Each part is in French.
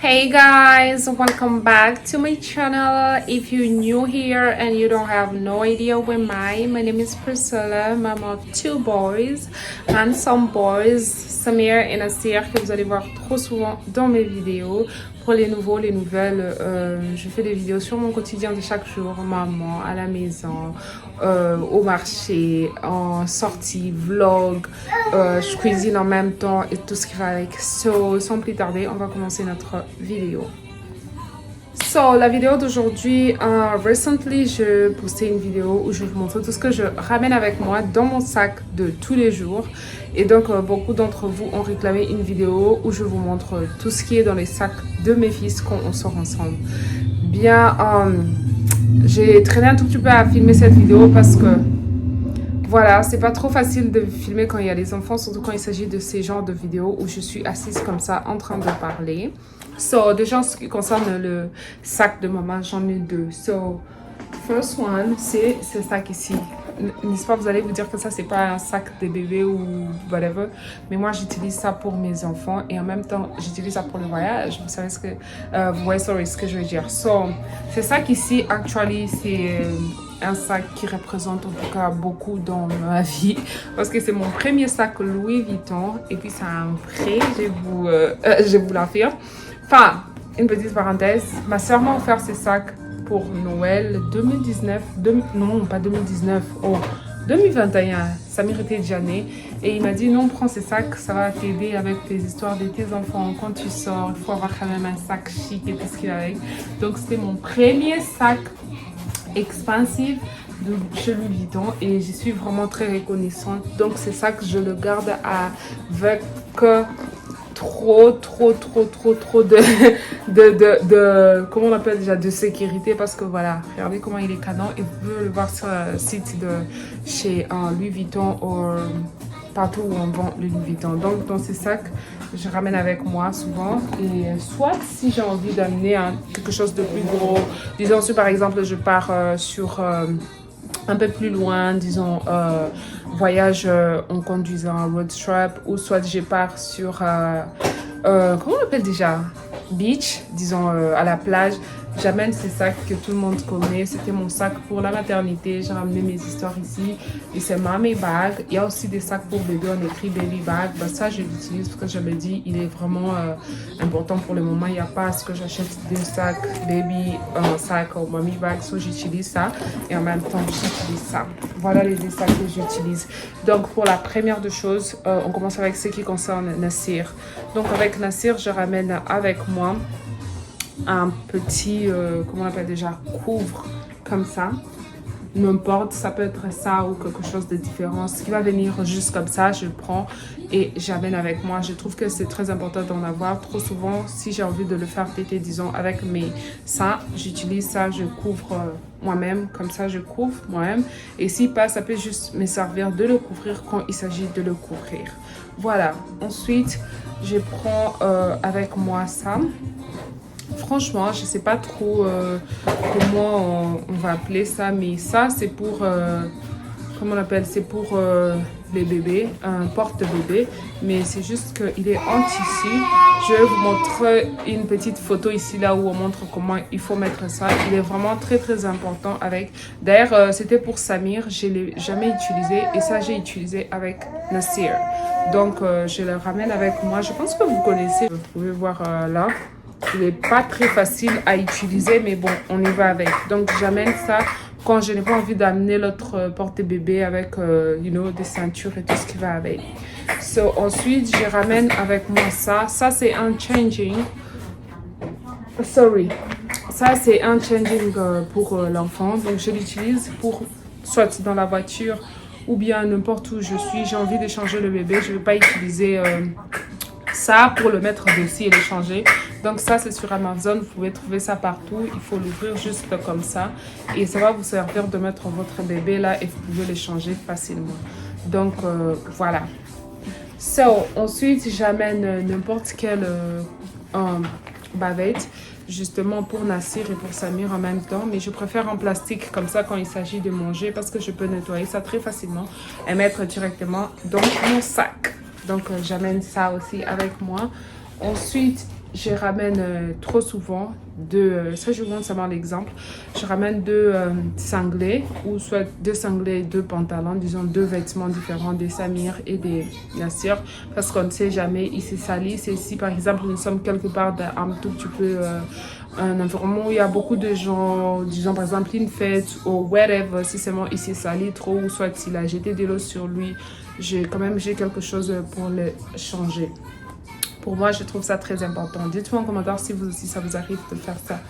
Hey guys, welcome back to my channel. If you're new here and you don't have no idea where my name is Priscilla, mom of two boys, handsome boys, Samir et Nasir, que vous allez voir trop souvent dans mes vidéos. Pour les nouveaux, les nouvelles, je fais des vidéos sur mon quotidien de chaque jour, maman, à la maison, au marché, en sortie, vlog, je cuisine en même temps et tout ce qui va avec. So, sans plus tarder, on va commencer notre vidéo. So, la vidéo d'aujourd'hui, recently, je postais une vidéo où je vous montre tout ce que je ramène avec moi dans mon sac de tous les jours. Et donc, beaucoup d'entre vous ont réclamé une vidéo où je vous montre tout ce qui est dans les sacs de mes fils quand on sort ensemble. Bien, j'ai traîné un tout petit peu à filmer cette vidéo parce que, voilà, c'est pas trop facile de filmer quand il y a les enfants, surtout quand il s'agit de ces genres de vidéos où je suis assise comme ça en train de parler. So, déjà en ce qui concerne le sac de maman, j'en ai deux. So, first one, c'est ce sac ici. N'est-ce pas, vous allez vous dire que ça, c'est pas un sac de bébé ou whatever. Mais moi, j'utilise ça pour mes enfants et en même temps, j'utilise ça pour le voyage. Vous savez ce que, vous voyez, sorry, ce que je veux dire. So, ce sac ici, actually, c'est un sac qui représente en tout cas beaucoup dans ma vie parce que c'est mon premier sac Louis Vuitton et puis c'est un prêt, je vous l'affirme. Enfin, une petite parenthèse, ma soeur m'a offert ces sacs pour Noël 2019, non pas 2019, 2021, ça méritait déjà né. Et il m'a dit non, prends ces sacs, ça va t'aider avec tes histoires de tes enfants. Quand tu sors, il faut avoir quand même un sac chic et tout ce qu'il y a avec. Donc c'était mon premier sac expensive de chez Louis Vuitton et j'y suis vraiment très reconnaissante. Donc c'est ça que je le garde avec trop de comment on appelle déjà, de sécurité parce que voilà, regardez comment il est canon et vous pouvez le voir sur le site de chez Louis Vuitton ou partout où on vend le Louis Vuitton. Donc dans ces sacs, je ramène avec moi souvent et soit si j'ai envie d'amener quelque chose de plus gros, disons si par exemple je pars sur un peu plus loin, disons voyage en conduisant un road trip ou soit je pars sur comment on appelle déjà, beach, disons à la plage. J'amène ces sacs que tout le monde connaît. C'était mon sac pour la maternité. J'ai ramené mes histoires ici. Et c'est mommy bag. Il y a aussi des sacs pour bébé. On écrit baby bag. Ben, ça, je l'utilise parce que je me dis, il est vraiment important pour le moment. Il n'y a pas à ce que j'achète deux sacs baby, un sac ou mommy bag. So, j'utilise ça. Et en même temps, j'utilise ça. Voilà les deux sacs que j'utilise. Donc, pour la première de choses, on commence avec ce qui concerne Nasir. Donc, avec Nasir, je ramène avec moi un petit, comment on appelle déjà, couvre comme ça. N'importe, ça peut être ça ou quelque chose de différent. Ce qui va venir juste comme ça, je le prends et j'amène avec moi. Je trouve que c'est très important d'en avoir. Trop souvent, si j'ai envie de le faire téter, disons, avec mes seins, j'utilise ça, je couvre moi-même. Comme ça, je couvre moi-même. Et s'il passe, ça peut juste me servir de le couvrir quand il s'agit de le couvrir. Voilà. Ensuite, je prends avec moi ça. Franchement, je ne sais pas trop comment on va appeler ça, mais ça, c'est pour, comment on appelle, c'est pour les bébés, un porte-bébé, mais c'est juste qu'il est en tissu. Je vais vous montrer une petite photo ici, là où on montre comment il faut mettre ça. Il est vraiment très important avec. D'ailleurs, c'était pour Samir, je ne l'ai jamais utilisé et ça, j'ai utilisé avec Nasir. Donc, je le ramène avec moi. Je pense que vous connaissez, vous pouvez voir là. Il n'est pas très facile à utiliser, mais bon, on y va avec. Donc, j'amène ça quand je n'ai pas envie d'amener l'autre porte-bébé avec, des ceintures et tout ce qui va avec. So, ensuite, je ramène avec moi ça. Ça, c'est un changing. Sorry. Ça, c'est un changing pour l'enfant. Donc, je l'utilise pour soit dans la voiture ou bien n'importe où je suis. J'ai envie de changer le bébé. Je ne vais pas utiliser ça pour le mettre dessus et le changer. Donc ça, c'est sur Amazon, vous pouvez trouver ça partout. Il faut l'ouvrir juste comme ça et ça va vous servir de mettre votre bébé là et vous pouvez le changer facilement. Donc voilà. So, ensuite, j'amène n'importe quelle bavette justement pour Nasir et pour Samir en même temps, mais je préfère en plastique comme ça quand il s'agit de manger parce que je peux nettoyer ça très facilement et mettre directement dans mon sac. Donc j'amène ça aussi avec moi. Ensuite, je ramène trop souvent ça je vous montre seulement l'exemple, je ramène deux cinglés ou soit deux cinglés et deux pantalons, disons deux vêtements différents des Samir et des Nassir parce qu'on ne sait jamais, il s'est sali. C'est si par exemple nous sommes quelque part un tout petit peu un environnement où il y a beaucoup de gens, disons par exemple une fête ou whatever, si seulement il s'est sali trop ou soit s'il a jeté de l'eau sur lui, j'ai quelque chose pour le changer. Pour moi, je trouve ça très important. Dites-moi en commentaire si vous aussi ça vous arrive de faire ça.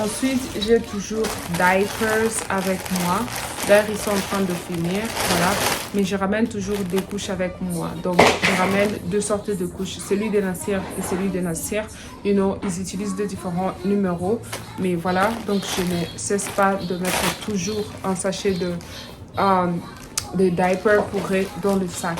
Ensuite, j'ai toujours diapers avec moi. D'ailleurs, ils sont en train de finir, voilà. Mais je ramène toujours des couches avec moi. Donc, je ramène deux sortes de couches. Celui de Nassir et celui de Nassir. You know, ils utilisent deux différents numéros. Mais voilà, donc je ne cesse pas de mettre toujours un sachet de diapers pour dans le sac.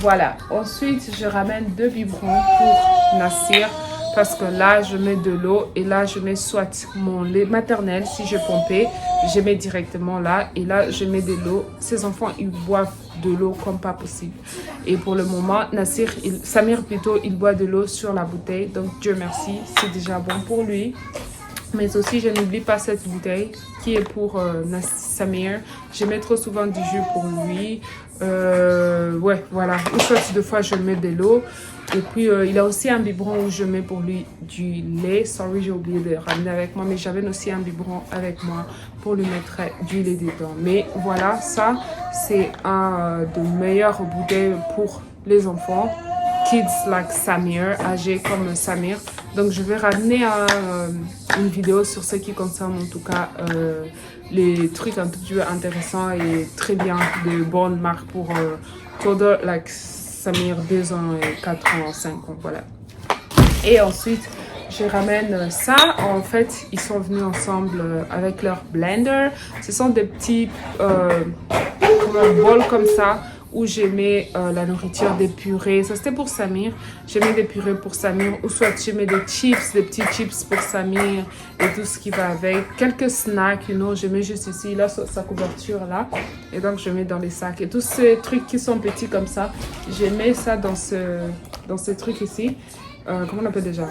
Voilà, ensuite je ramène deux biberons pour Nassir parce que là je mets de l'eau et là je mets soit mon lait maternel si je pompais, je mets directement là et là je mets de l'eau. Ces enfants ils boivent de l'eau comme pas possible et pour le moment Samir plutôt il boit de l'eau sur la bouteille donc Dieu merci c'est déjà bon pour lui. Mais aussi, je n'oublie pas cette bouteille qui est pour Samir. Je mets trop souvent du jus pour lui. Ouais, voilà. Une fois, deux fois, je mets de l'eau. Et puis, il a aussi un biberon où je mais pour lui du lait. Sorry, j'ai oublié de ramener avec moi. Mais j'avais aussi un biberon avec moi pour lui mettre du lait dedans. Mais voilà, ça, c'est un des meilleures bouteilles pour les enfants. Kids like Samir, âgés comme Samir. Donc, je vais ramener une vidéo sur ce qui concerne en tout cas les trucs un tout petit peu intéressants et très bien, de bonnes marques pour toddler like Samir, 2 ans et 4 ans, 5 ans, voilà. Et ensuite, je ramène ça. En fait, ils sont venus ensemble avec leur blender. Ce sont des petits bols comme ça où je mets la nourriture, des purées. Ça, c'était pour Samir. Je mets des purées pour Samir. Ou soit je mets des chips, des petits chips pour Samir et tout ce qui va avec. Quelques snacks, you know, je mets juste ici, là, sa couverture là. Et donc, je mets dans les sacs. Et tous ces trucs qui sont petits comme ça, je mets ça dans ce truc ici. Comment on appelle déjà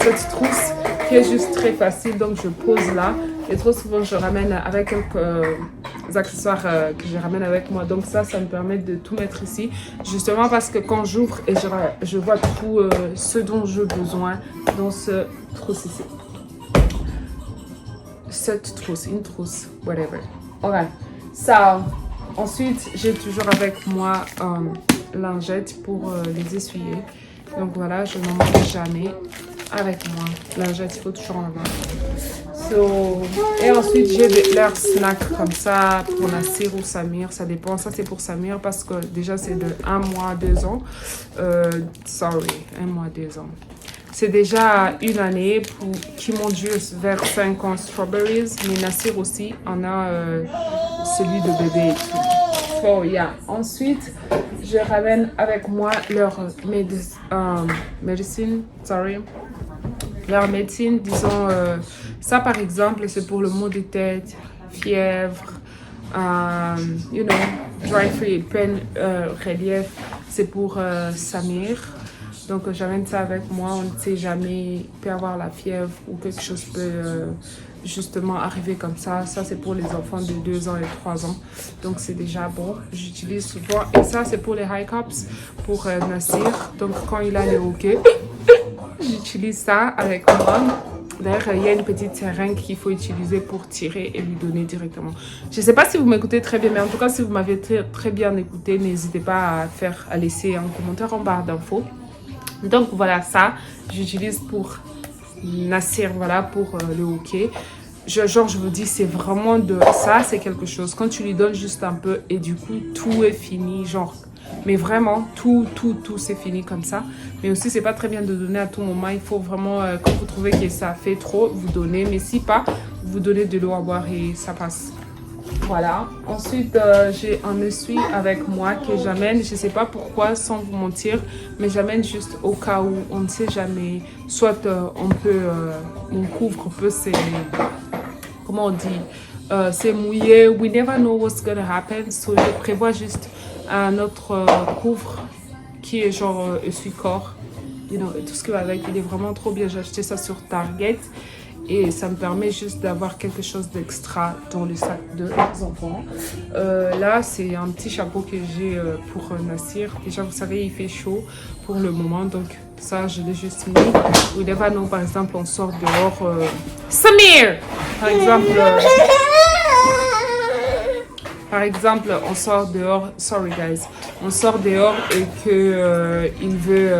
cette trousse qui est juste très facile. Donc, je pose là. Et trop souvent, je ramène avec quelques accessoires que je ramène avec moi. Donc ça me permet de tout mettre ici. Justement parce que quand j'ouvre et je vois tout ce dont j'ai besoin dans ce trousse ici. Cette trousse, une trousse, whatever. Alright. Ça, ensuite, j'ai toujours avec moi lingette pour les essuyer. Donc voilà, je n'en mange jamais avec moi. Lingette, il faut toujours en avoir. Et ensuite, j'ai leurs snacks comme ça pour Nassir ou Samir, ça dépend. Ça, c'est pour Samir parce que déjà, c'est de 1 mois, 2 ans. 1 mois, 2 ans. C'est déjà une année qui monte juste vers 5 ans strawberries. Mais Nassir aussi en a celui de bébé et tout. So, yeah. Ensuite, je ramène avec moi leur leur médecine, disons, ça par exemple, c'est pour le maux de tête, fièvre, you know, dry free, peine, relief, c'est pour Samir. Donc j'amène ça avec moi, on ne sait jamais, il peut avoir la fièvre ou quelque chose peut justement arriver comme ça. Ça c'est pour les enfants de 2 ans et 3 ans, donc c'est déjà bon, j'utilise souvent. Et ça c'est pour les high cups, pour Nassir, donc quand il a les hoquets. J'utilise ça avec moi. D'ailleurs, il y a une petite seringue qu'il faut utiliser pour tirer et lui donner directement. Je ne sais pas si vous m'écoutez très bien, mais en tout cas, si vous m'avez très bien écouté, n'hésitez pas à laisser un commentaire en barre d'infos. Donc voilà, ça, j'utilise pour Nassir, voilà, pour le hockey. Genre, je vous dis, c'est vraiment ça, c'est quelque chose. Quand tu lui donnes juste un peu et du coup, tout est fini, genre. Mais vraiment, tout, c'est fini comme ça. Mais aussi, c'est pas très bien de donner à tout moment. Il faut vraiment, quand vous trouvez que ça fait trop, vous donnez. Mais si pas, vous donnez de l'eau à boire et ça passe. Voilà. Ensuite, j'ai un essuie avec moi que j'amène. Je sais pas pourquoi, sans vous mentir. Mais j'amène juste au cas où, on ne sait jamais. Soit on couvre un peu comment on dit, c'est mouillé. We never know what's gonna happen. So, je prévois juste un autre couvre qui est genre essuie-corps. et tout ce qui va avec. Il est vraiment trop bien. J'ai acheté ça sur Target. Et ça me permet juste d'avoir quelque chose d'extra dans le sac de mes enfants. Là, c'est un petit chapeau que j'ai pour Nassir. Déjà, vous savez, il fait chaud pour le moment. Donc, ça, je l'ai juste mis. Ou non, par exemple, on sort dehors. Samir! Par exemple, on sort dehors. Sorry, guys. On sort dehors et que il veut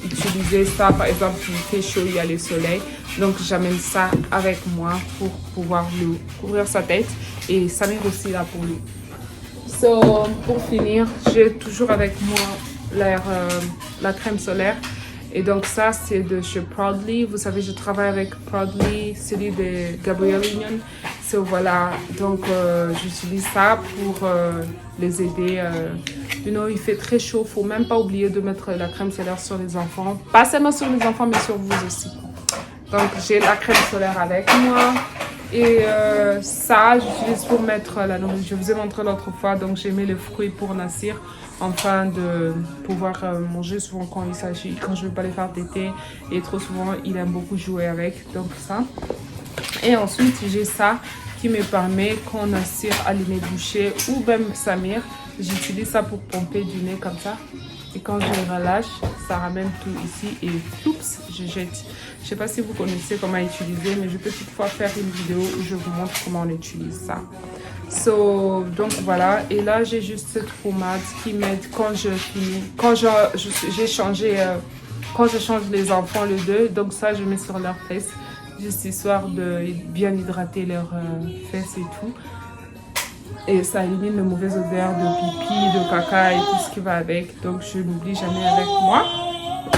utiliser ça. Par exemple, il fait chaud, il y a le soleil. Donc, j'amène ça avec moi pour pouvoir lui couvrir sa tête. Et Samir aussi là pour lui. So, pour finir, j'ai toujours avec moi la crème solaire. Et donc, ça, c'est de chez Proudly. Vous savez, je travaille avec Proudly, celui de Gabrielle Union. So, voilà. Donc, j'utilise ça pour les aider. Il fait très chaud. Il ne faut même pas oublier de mettre la crème solaire sur les enfants. Pas seulement sur les enfants, mais sur vous aussi. Donc, j'ai la crème solaire avec moi. Et ça, j'utilise pour mettre la nourriture. Je vous ai montré l'autre fois. Donc, j'ai mis les fruits pour Nassir. Afin de pouvoir manger souvent quand je ne veux pas les faire téter. Et trop souvent, il aime beaucoup jouer avec. Donc, ça. Et ensuite, j'ai ça qui me permet, quand Nassir a le nez bouché ou même Samir, j'utilise ça pour pomper du nez comme ça. Et quand je relâche, ça ramène tout ici et oups, je jette. Je ne sais pas si vous connaissez comment utiliser, mais je peux toutefois faire une vidéo où je vous montre comment on utilise ça. Donc voilà, et là j'ai juste cette pommade qui m'aide quand je finis, quand j'ai changé, quand je change les enfants le 2, donc ça je mets sur leurs fesses, juste histoire de bien hydrater leurs fesses et tout. Et ça élimine les mauvaises odeurs de pipi, de caca et tout ce qui va avec. Donc, je n'oublie jamais avec moi.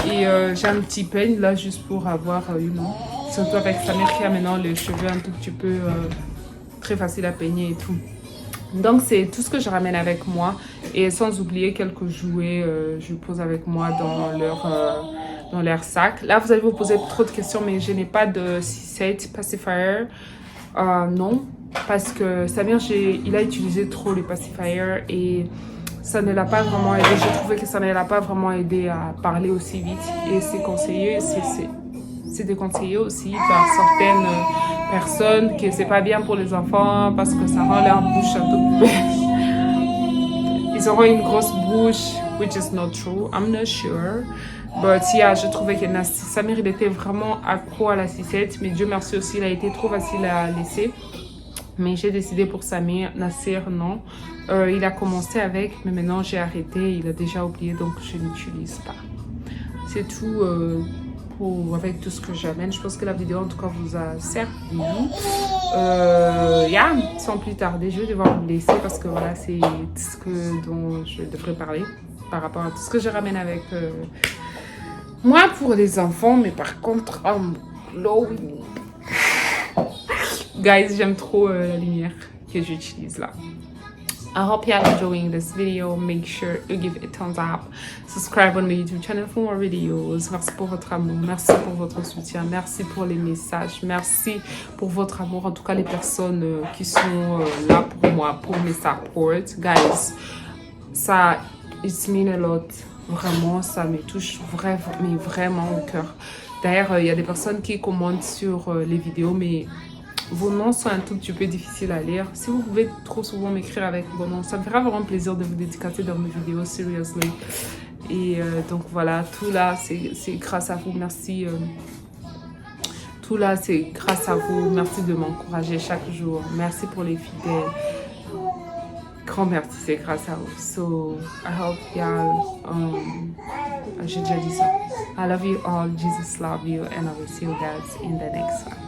Et j'ai un petit peigne là juste pour avoir, surtout avec Samir qui a maintenant les cheveux un tout petit peu très facile à peigner et tout. Donc, c'est tout ce que je ramène avec moi. Et sans oublier quelques jouets, je pose avec moi dans leur sac. Là, vous allez vous poser trop de questions, mais je n'ai pas de C7 pacifier. Non. Parce que Samir, il a utilisé trop les pacifiers et ça ne l'a pas vraiment aidé. J'ai trouvé que ça ne l'a pas vraiment aidé à parler aussi vite. Et c'est conseillé, c'est déconseillé aussi par certaines personnes que c'est pas bien pour les enfants parce que ça rend leur bouche un peu... Ils auront une grosse bouche, which is not true. I'm not sure. But yeah, je trouvais que Samir, il était vraiment accro à la sucette. Mais Dieu merci aussi, il a été trop facile à laisser. Mais j'ai décidé pour Samir, Nassir, non. Il a commencé avec, mais maintenant j'ai arrêté. Il a déjà oublié, donc je n'utilise pas. C'est tout avec tout ce que j'amène. Je pense que la vidéo, en tout cas, vous a servi. Sans plus tarder, je vais devoir vous laisser parce que voilà, c'est ce dont je devrais parler par rapport à tout ce que je ramène avec moi pour les enfants. Mais par contre, glowing. Guys, j'aime trop la lumière que j'utilise là. I hope you are enjoying this video. Make sure you give it a thumbs up. Subscribe on my YouTube channel for more videos. Merci pour votre amour. Merci pour votre soutien. Merci pour les messages. Merci pour votre amour. En tout cas, les personnes qui sont là pour moi, pour mes support. Guys, ça, it means a lot. Vraiment, ça me touche vraiment au cœur. D'ailleurs, il y a des personnes qui commentent sur les vidéos, mais vos noms sont un tout petit peu difficiles à lire. Si vous pouvez trop souvent m'écrire avec vos noms, ça me fera vraiment plaisir de vous dédicacer dans mes vidéos, seriously. Et donc voilà, tout là, c'est grâce à vous. Merci. Tout là, c'est grâce à vous. Merci de m'encourager chaque jour. Merci pour les fidèles. Grand merci, c'est grâce à vous. So, I hope y'all, j'ai déjà dit ça. I love you all, Jesus love you, and I will see you guys in the next one.